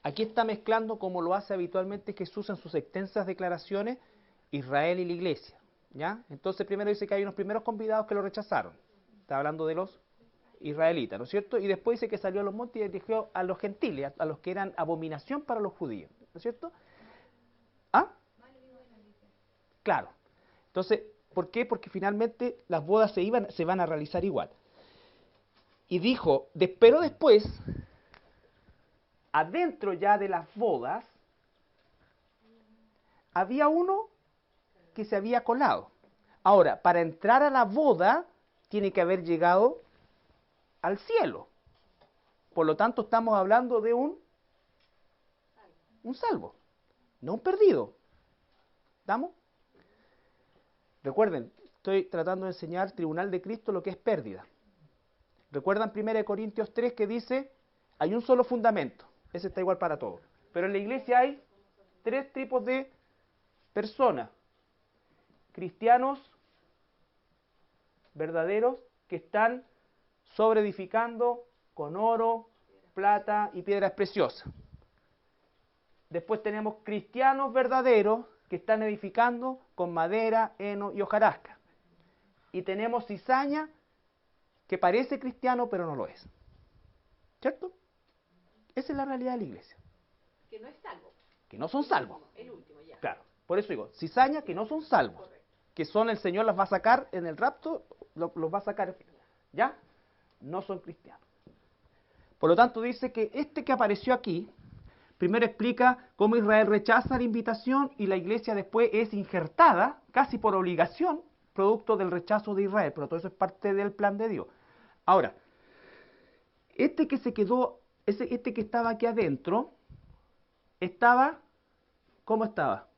Aquí está mezclando, como lo hace habitualmente Jesús en sus extensas declaraciones, Israel y la iglesia. ¿Ya? Entonces primero dice que hay unos primeros convidados que lo rechazaron. Está hablando de los israelitas, ¿no es cierto? Y después dice que salió a los montes y eligió a los gentiles, a los que eran abominación para los judíos, ¿no es cierto? ¿Ah? Claro. Entonces, ¿por qué? Porque finalmente las bodas se van a realizar igual. Y dijo, pero después, adentro ya de las bodas, había uno que se había colado. Ahora, para entrar a la boda, tiene que haber llegado al cielo. Por lo tanto, estamos hablando de un salvo, no un perdido. ¿Estamos? Recuerden, estoy tratando de enseñar Tribunal de Cristo lo que es pérdida. ¿Recuerdan 1 Corintios 3 que dice: Hay un solo fundamento. Ese está igual para todos. Pero en la iglesia hay tres tipos de personas. Cristianos verdaderos que están sobreedificando con oro, plata y piedras preciosas. Después tenemos cristianos verdaderos que están edificando con madera, heno y hojarasca. Y tenemos cizaña que parece cristiano pero no lo es. ¿Cierto? Esa es la realidad de la iglesia. Que no es salvo. Que no son salvos. El último, ya. Claro. Por eso digo, cizaña que no son salvos. Que son el Señor las va a sacar en el rapto, los va a sacar. ¿Ya? No son cristianos. Por lo tanto dice que este que apareció aquí, primero explica cómo Israel rechaza la invitación y la iglesia después es injertada, casi por obligación, producto del rechazo de Israel, pero todo eso es parte del plan de Dios. Ahora, este que se quedó, este que estaba aquí adentro, ¿cómo estaba?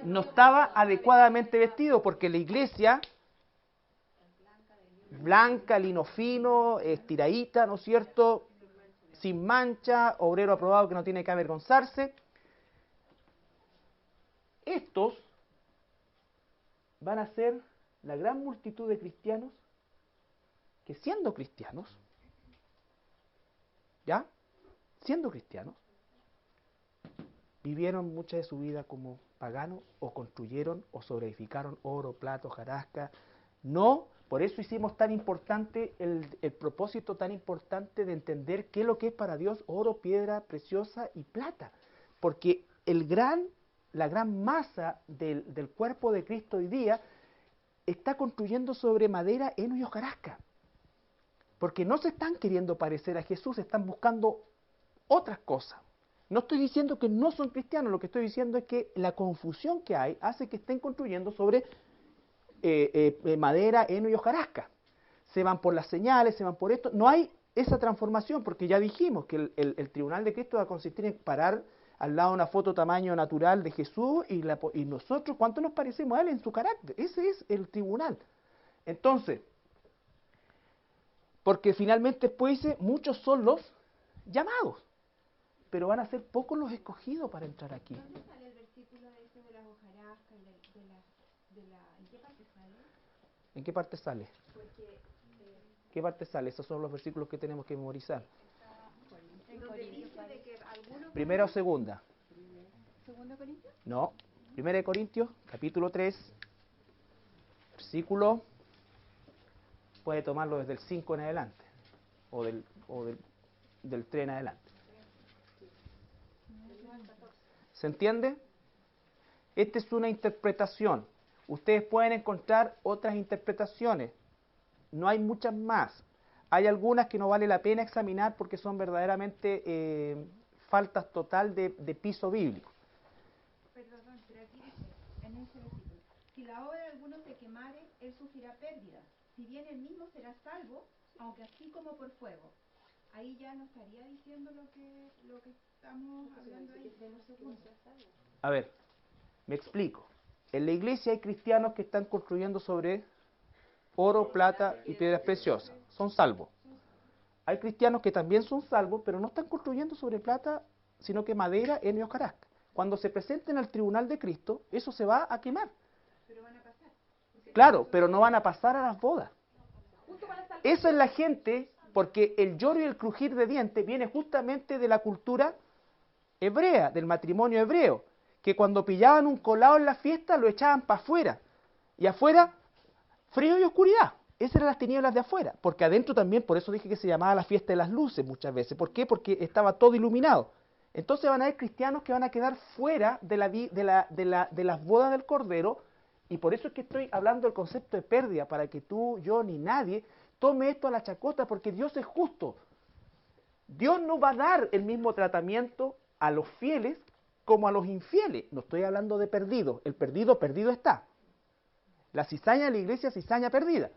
No estaba adecuadamente vestido, porque la iglesia, blanca, lino fino, estiradita, ¿no es cierto?, sin mancha, obrero aprobado que no tiene que avergonzarse. Estos van a ser la gran multitud de cristianos que siendo cristianos, ¿ya? Siendo cristianos, vivieron mucha de su vida como paganos o construyeron o sobreedificaron oro, plata, hojarasca. No, por eso hicimos tan importante el propósito tan importante de entender qué es lo que es para Dios oro, piedra preciosa y plata. Porque la gran masa del cuerpo de Cristo hoy día está construyendo sobre madera, heno y hojarasca. Porque no se están queriendo parecer a Jesús, están buscando otras cosas. No estoy diciendo que no son cristianos, lo que estoy diciendo es que la confusión que hay hace que estén construyendo sobre madera, heno y hojarasca. Se van por las señales, se van por esto. No hay esa transformación, porque ya dijimos que el tribunal de Cristo va a consistir en parar al lado una foto tamaño natural de Jesús y nosotros, ¿cuánto nos parecemos a Él en su carácter? Ese es el tribunal. Entonces, porque finalmente después dice, muchos son los llamados, pero van a ser pocos los escogidos para entrar aquí. ¿Dónde sale el versículo ese de las hojarascas y ¿en qué parte sale? ¿En qué parte sale? Porque ¿Qué parte sale? Esos son los versículos que tenemos que memorizar. donde dice de que algunos... ¿Primera o segunda? ¿Segundo Corintios? No. Primera de Corintios, capítulo 3, versículo, puede tomarlo desde el 5 en adelante, o del 3 en adelante. ¿Se entiende? Esta es una interpretación. Ustedes pueden encontrar otras interpretaciones. No hay muchas más. Hay algunas que no vale la pena examinar porque son verdaderamente faltas total de piso bíblico. Perdón, pero aquí dice, en ese versículo, si la obra de alguno se quemare, él sufrirá pérdida. Si bien él mismo será salvo, aunque así como por fuego. Ahí ya no estaría diciendo lo que estamos hablando ahí de los segundos. A ver, me explico. En la iglesia hay cristianos que están construyendo sobre oro, plata y piedras preciosas. Son salvos. Hay cristianos que también son salvos, pero no están construyendo sobre plata, sino que madera, heno y hojarasca. Cuando se presenten al tribunal de Cristo, eso se va a quemar. Pero van a pasar. Claro, pero no van a pasar a las bodas. Eso es la gente, porque el lloro y el crujir de dientes viene justamente de la cultura hebrea, del matrimonio hebreo, que cuando pillaban un colado en la fiesta lo echaban para afuera, y afuera frío y oscuridad. Esas eran las tinieblas de afuera, porque adentro también, por eso dije que se llamaba la fiesta de las luces muchas veces. ¿Por qué? Porque estaba todo iluminado. Entonces van a haber cristianos que van a quedar fuera de las bodas del Cordero, y por eso es que estoy hablando del concepto de pérdida, para que tú, yo, ni nadie tome esto a la chacota, porque Dios es justo. Dios no va a dar el mismo tratamiento a los fieles como a los infieles. No estoy hablando de perdido. El perdido, perdido está. La cizaña de la iglesia, cizaña perdida.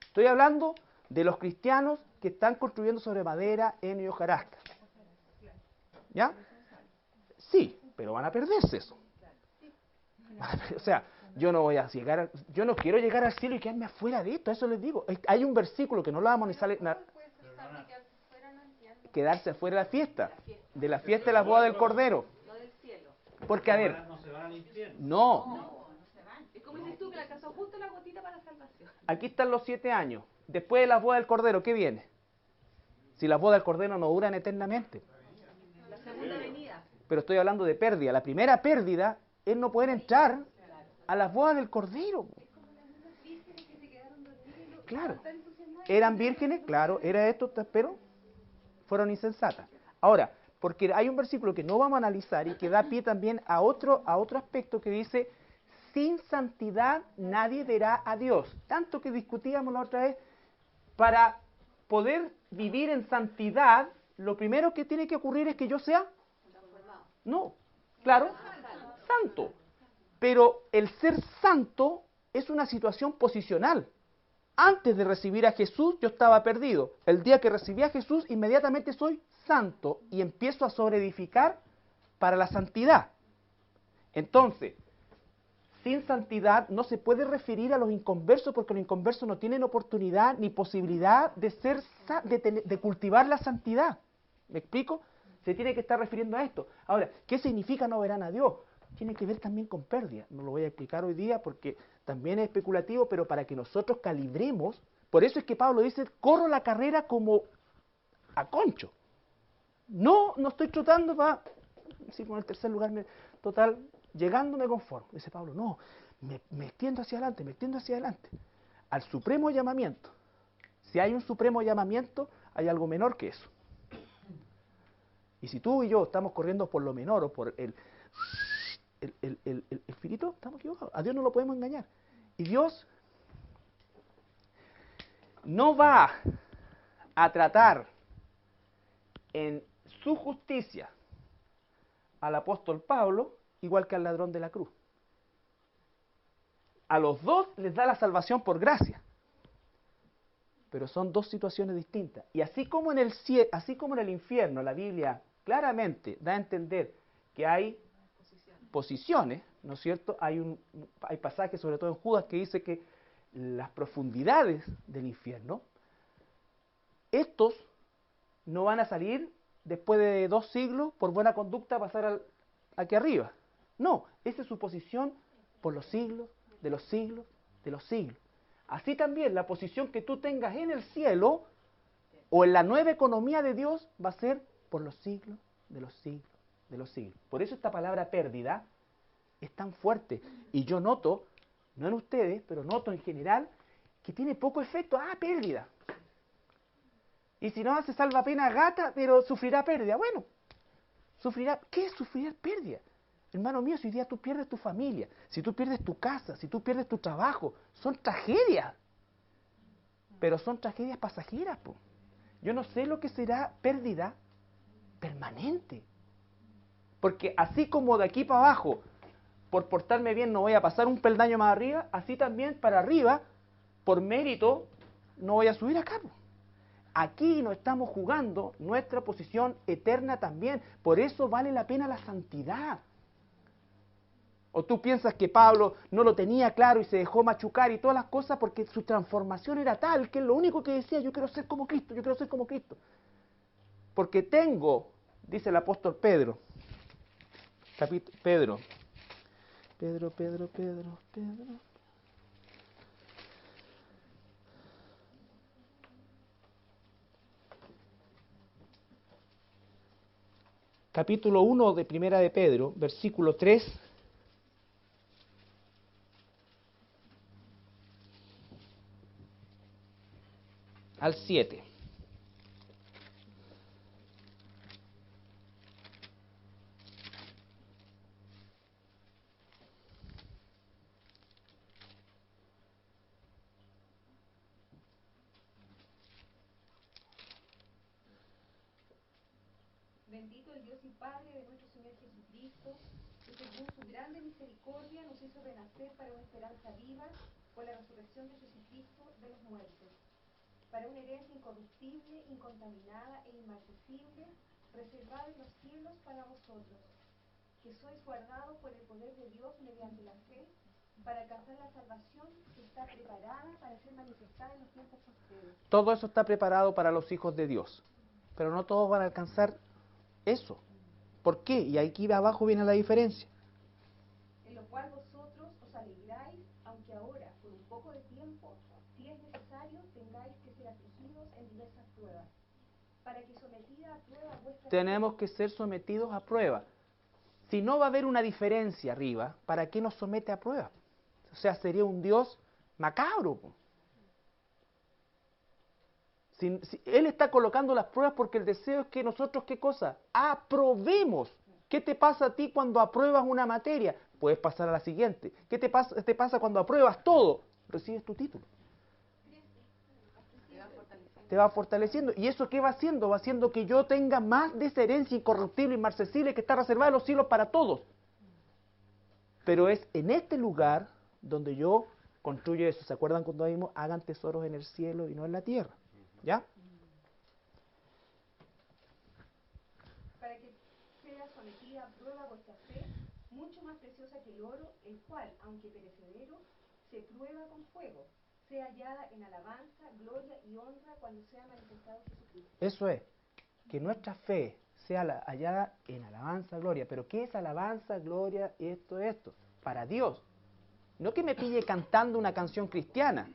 Estoy hablando de los cristianos que están construyendo sobre madera, heno y hojarasca. ¿Ya? Sí, pero van a perderse eso. O sea, yo no quiero llegar al cielo y quedarme afuera de esto, eso les digo. Hay un versículo que no lo vamos ni sale. quedarse afuera de la fiesta. De la fiesta de la boda del Cordero. No del cielo. Porque, a ver, No se van al infierno. no, Es como dices tú que le alcanzó justo la gotita para la salvación. aquí están los 7 años. Después de la boda del Cordero, ¿qué viene? Si las bodas del Cordero no duran eternamente. La segunda venida. Pero estoy hablando de pérdida. La primera pérdida es no poder entrar a las bodas del Cordero. Claro. ¿Eran vírgenes? Claro, era esto, pero fueron insensatas. Ahora, porque hay un versículo que no vamos a analizar y que da pie también a otro aspecto que dice, sin santidad nadie verá a Dios. Tanto que discutíamos la otra vez, para poder vivir en santidad, lo primero que tiene que ocurrir es que yo sea, no, claro, santo. Pero el ser santo es una situación posicional. Antes de recibir a Jesús, yo estaba perdido. El día que recibí a Jesús, inmediatamente soy santo y empiezo a sobreedificar para la santidad. Entonces, sin santidad no se puede referir a los inconversos porque los inconversos no tienen oportunidad ni posibilidad de cultivar la santidad. ¿Me explico? Se tiene que estar refiriendo a esto. Ahora, ¿qué significa no verán a Dios? Tiene que ver también con pérdida. No lo voy a explicar hoy día porque también es especulativo, pero para que nosotros calibremos, por eso es que Pablo dice, corro la carrera como a concho. No estoy trotando para, sí, con el tercer lugar, total, llegando me conformo. Dice Pablo, no, me extiendo hacia adelante, me extiendo hacia adelante. Al supremo llamamiento. Si hay un supremo llamamiento, hay algo menor que eso. Y si tú y yo estamos corriendo por lo menor o por el espíritu, estamos equivocados. A Dios no lo podemos engañar. Y Dios no va a tratar en su justicia al apóstol Pablo igual que al ladrón de la cruz. A los dos les da la salvación por gracia. Pero son dos situaciones distintas. Y así como en el infierno, la Biblia claramente da a entender que hay posiciones, ¿no es cierto? Hay pasajes, sobre todo en Judas, que dice que las profundidades del infierno, estos no van a salir después de 2 siglos por buena conducta a pasar aquí arriba. No, esa es su posición por los siglos, de los siglos, de los siglos. Así también la posición que tú tengas en el cielo o en la nueva economía de Dios va a ser por los siglos, de los siglos, de los siglos. Por eso esta palabra pérdida es tan fuerte. Y yo noto, no en ustedes, pero noto en general, que tiene poco efecto. Ah, pérdida. Y si no, se salva pena gata, pero sufrirá pérdida. Bueno, sufrirá. ¿Qué es sufrir pérdida? Hermano mío, si hoy día tú pierdes tu familia, si tú pierdes tu casa, si tú pierdes tu trabajo, son tragedias. Pero son tragedias pasajeras, po. Yo no sé lo que será pérdida permanente. Porque así como de aquí para abajo, por portarme bien no voy a pasar un peldaño más arriba, así también para arriba, por mérito, no voy a subir acá, po. Aquí nos estamos jugando nuestra posición eterna también. Por eso vale la pena la santidad. ¿O tú piensas que Pablo no lo tenía claro y se dejó machucar y todas las cosas porque su transformación era tal que lo único que decía, yo quiero ser como Cristo, yo quiero ser como Cristo? Porque tengo, dice el apóstol Pedro, Pedro. Capítulo 1 de Primera de Pedro, versículo 3 al 7. Bendito el Dios y Padre de nuestro Señor Jesucristo, que según su grande misericordia nos hizo renacer para una esperanza viva por la resurrección de Jesucristo de los muertos, para una herencia incorruptible, incontaminada e inmarcesible, reservada en los cielos para vosotros, que sois guardados por el poder de Dios mediante la fe, para alcanzar la salvación que está preparada para ser manifestada en los tiempos postreros. Todo eso está preparado para los hijos de Dios. pero no todos van a alcanzar eso. ¿Por qué? Y aquí abajo viene la diferencia. En lo cual vosotros os alegráis, aunque ahora, por un poco de tiempo, si es necesario, tengáis que ser afligidos en diversas pruebas, para que sometida a prueba vuestra Tenemos que ser sometidos a prueba. Si no va a haber una diferencia arriba, ¿para qué nos somete a prueba? O sea, sería un Dios macabro, po. Si Él está colocando las pruebas porque el deseo es que nosotros, ¿qué cosa? Aprobemos. ¿Qué te pasa a ti cuando apruebas una materia? Puedes pasar a la siguiente. ¿Qué te pasa cuando apruebas todo? Recibes tu título. Te va fortaleciendo. ¿Y eso qué va haciendo? Va haciendo que yo tenga más de esa herencia incorruptible y inmarcesible que está reservada en los cielos para todos. Pero es en este lugar donde yo construyo eso. ¿Se acuerdan cuando vimos hagan tesoros en el cielo y no en la tierra? ¿Ya? para que sea sometida a prueba vuestra fe, mucho más preciosa que el oro, el cual, aunque perecedero, se prueba con fuego, sea hallada en alabanza, gloria y honra cuando sea manifestado Jesucristo. Eso es, que nuestra fe sea hallada en alabanza, gloria. ¿Pero qué es alabanza, gloria, esto? Para Dios. No que me pille cantando una canción cristiana,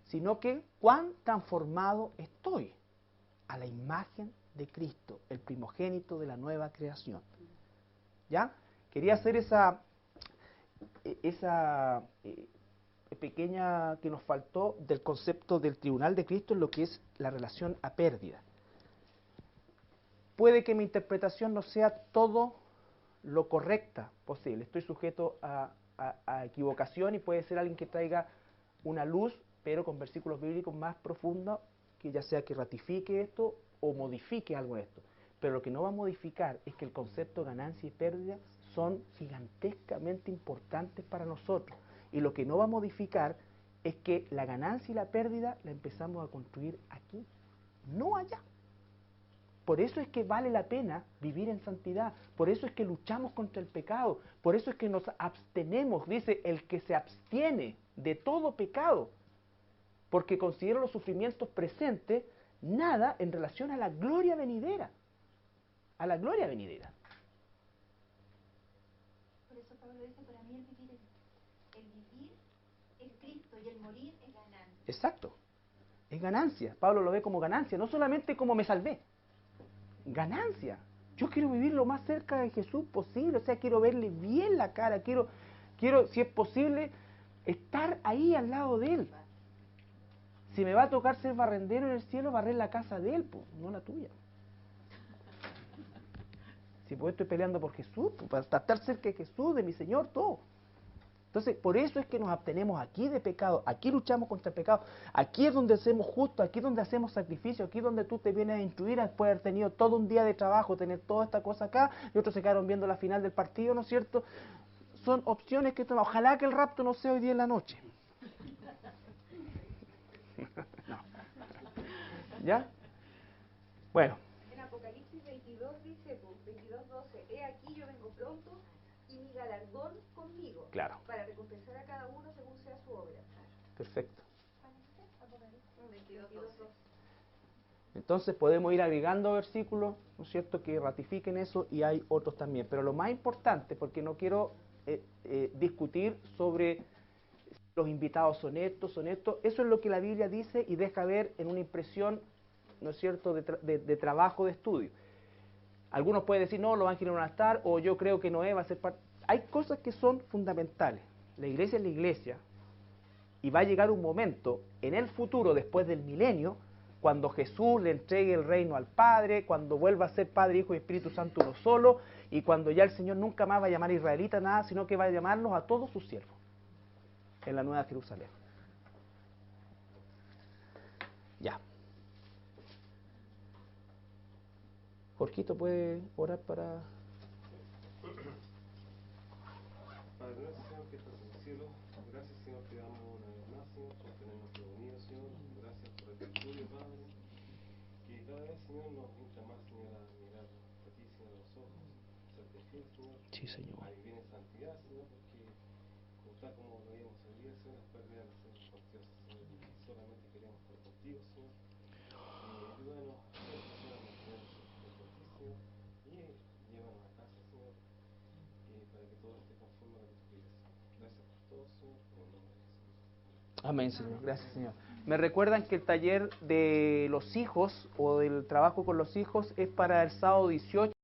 sino que cuán transformado estoy a la imagen de Cristo, el primogénito de la nueva creación. ¿Ya? Quería hacer esa pequeña que nos faltó del concepto del tribunal de Cristo en lo que es la relación a pérdida. Puede que mi interpretación no sea todo lo correcta posible. Estoy sujeto a equivocación y puede ser alguien que traiga una luz, pero con versículos bíblicos más profundos, que ya sea que ratifique esto o modifique algo de esto. Pero lo que no va a modificar es que el concepto de ganancia y pérdida son gigantescamente importantes para nosotros. Y lo que no va a modificar es que la ganancia y la pérdida la empezamos a construir aquí, no allá. Por eso es que vale la pena vivir en santidad, por eso es que luchamos contra el pecado, por eso es que nos abstenemos, dice, el que se abstiene de todo pecado, porque considera los sufrimientos presentes nada en relación a la gloria venidera, a la gloria venidera. Por eso Pablo dice, para mí el vivir es Cristo y el morir es ganancia. Exacto, es ganancia. Pablo lo ve como ganancia, no solamente como me salvé, ganancia. Yo quiero vivir lo más cerca de Jesús posible, o sea, quiero verle bien la cara, quiero, si es posible, estar ahí al lado de Él. Si me va a tocar ser barrendero en el cielo, barrer la casa de Él, pues, no la tuya. Si pues estoy peleando por Jesús, pues, para estar cerca de Jesús, de mi Señor, todo. Entonces, por eso es que nos abstenemos aquí de pecado, aquí luchamos contra el pecado, aquí es donde hacemos justo, aquí es donde hacemos sacrificio, aquí es donde tú te vienes a instruir después de haber tenido todo un día de trabajo, tener toda esta cosa acá, y otros se quedaron viendo la final del partido, ¿no es cierto? Son opciones que toman. Ojalá que el rapto no sea hoy día en la noche. No. ¿Ya? Bueno. En Apocalipsis 22 dice, 22:12, he aquí yo vengo pronto y mi galardón conmigo, Claro. para recompensar a cada uno según sea su obra. Perfecto. Apocalipsis 22:12. Entonces podemos ir agregando versículos, ¿no es cierto?, que ratifiquen eso, y hay otros también. Pero lo más importante, porque no quiero discutir sobre los invitados son estos, eso es lo que la Biblia dice y deja ver en una impresión, ¿no es cierto?, de trabajo, de estudio. Algunos pueden decir, no, los ángeles no van a estar, o yo creo que Noé va a ser parte. Hay cosas que son fundamentales. La iglesia es la iglesia, y va a llegar un momento en el futuro, después del milenio, cuando Jesús le entregue el reino al Padre, cuando vuelva a ser Padre, Hijo y Espíritu Santo uno solo, y cuando ya el Señor nunca más va a llamar a israelitas nada, sino que va a llamarlos a todos sus siervos en la Nueva Jerusalén. Ya. Jorgito, ¿puede orar para...? Padre nuestro, Señor, que estás en el cielo, gracias, Señor, te damos una vez más, Señor, por tenernos reunidos, Señor. Gracias por este estudio, Padre, que cada vez, Señor, nos invita más, Señor, a mirar a ti, Señor, a los ojos, serte fiel, Señor, Sí, Señor. a vivir en santidad, Señor, porque tal como lo veíamos hoy día, Señor, las pérdidas son cuantiosas, Señor, y solamente queremos estar contigo, Señor. Ayúdanos, Señor, Amén, Señor. Gracias, Señor. Me recuerdan que el taller de los hijos o del trabajo con los hijos es para el sábado 18.